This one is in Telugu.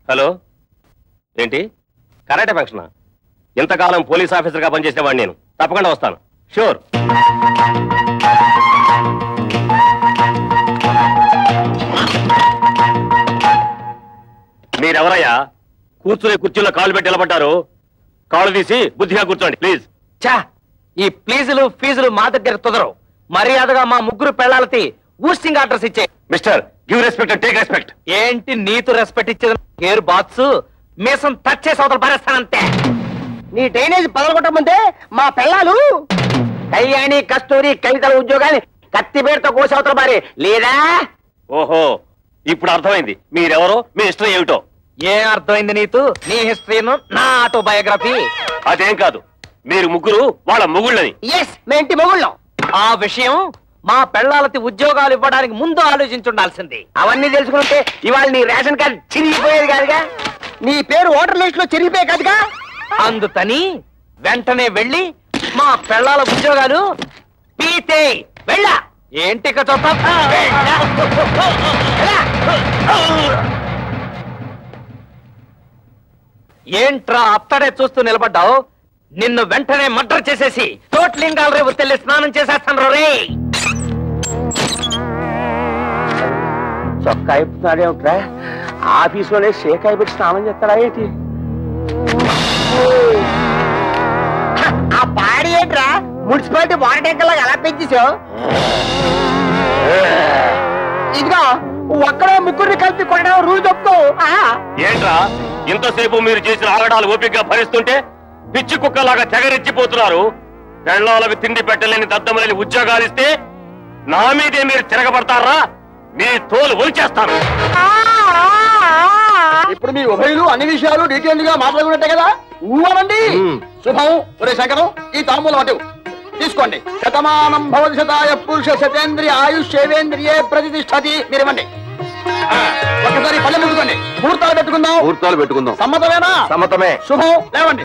హలో, ఏంటి కరాటే ఫంక్షనా? ఇంతకాలం పోలీస్ ఆఫీసర్గా పనిచేసేవాడిని నేను. తప్పకుండా వస్తాను. షూర్. మీరెవరయ్యా? కూర్చునే కుర్చీలో కాళ్ళు పెట్టి నిలబడ్డారు. కాళ్ళు తీసి బుద్ధిగా కూర్చోండి ప్లీజ్. చా, ఈ ప్లీజులు ఫీజులు మా దగ్గర కుదరవు. మర్యాదగా మా ముగ్గురు పెళ్ళాలకి ఊస్టింగ్ ఆర్డర్స్ ఇచ్చే. Mister, give respect and take respect. ఏంటి నీతు రెస్పెక్ట్ ఇచ్చేది? ఏరు బాత్స్ మీసం టచ్ చేసి అవతల పారేస్తానంతే. నీ డ్రైనేజ్ పదలగొట్టమంటే మా పిల్లలు కళ్యాణి కస్తూరి కవితల ఉద్యోగాన్ని కత్తిపేటతో కోసి అవతల పారే లేదా? ఓహో, ఇప్పుడు అర్థమైంది మీరెవరో, మీ హిస్టరీ ఏమిటో. ఏం అర్థమైంది నీతు? నీ హిస్టరీను, నా ఆటోబయోగ్రఫీ. అదేం కాదు, మీరు ముగ్గురు వాళ్ళ మొగుళ్ళని. ఎస్, మేంటి మొగుళ్ళం. ఆ విషయం మా పెళ్ళాలకి ఉద్యోగాలు ఇవ్వడానికి ముందు ఆలోచించుండాల్సింది. అవన్నీ తెలుసుకుంటే ఇవాళ నీ రేషన్ కార్డు చిరిగిపోయేది కాదుగా, నీ పేరు ఓటర్ లిస్ట్ లో చిరిగిపోయే కాదుగా. అందుకని వెంటనే వెళ్ళి మా పెళ్ళాల ఉద్యోగాలు పీతే వెళ్ళా. ఏంటి ఏంట్రా అత్తడే చూస్తూ నిలబడ్డావు? నిన్ను వెంటనే మర్డర్ చేసేసి తోట్లింగాల రేపు తెల్లి స్నానం చేసేస్తాను రే. చొక్కా ఇప్పుతాడేమిట్రా? ఆఫీసులోనే షేకాయ పెట్టి స్నానం చేస్తాడా ఏంటి? ఆ పాడి ఏంట్రా మున్సిపాలిటీ వాటర్ ట్యాంకర్ లాగా ఎలా పెంచేసావు? ఇదిగో ఒక్కడే ముగ్గురిని కలిపి కొనడం రూల్ చెప్తూ. ఏంట్రా ఇంతసేపు మీరు చేసిన ఆగడాలు ఓపికగా భరిస్తుంటే పిచ్చి కుక్కలాగా తెగరెచ్చిపోతున్నారు. పెళ్ళాలకు తిండి పెట్టలేని దద్దమలేని ఉద్యోగాలు ఇస్తే నా మీదే మీరు తిరగబడతారా? మీ తోలు ఒలిచేస్తాను. ఇప్పుడు మీ ఉభయులు అన్ని విషయాలు డీటెయిల్ గా మాట్లాడుకున్నట్టే కదా? ఊరండి. శుభం. ఒరే శంకరం, ఈ తాంబూలం అటు తీసుకోండి. శతమానం భవతి శతాయ పురుష శతేంద్రియ ఆయుష్ సేవేంద్రియే ప్రతిష్టతి. మీరు ఇవ్వండి. ఒకసారి పల్లె ముట్టుకోండి. ముహూర్తాలు పెట్టుకుందాం. ముహూర్తాలు పెట్టుకుందాం. సమ్మతమేనా? సమ్మతమే. శుభం. లేవండి.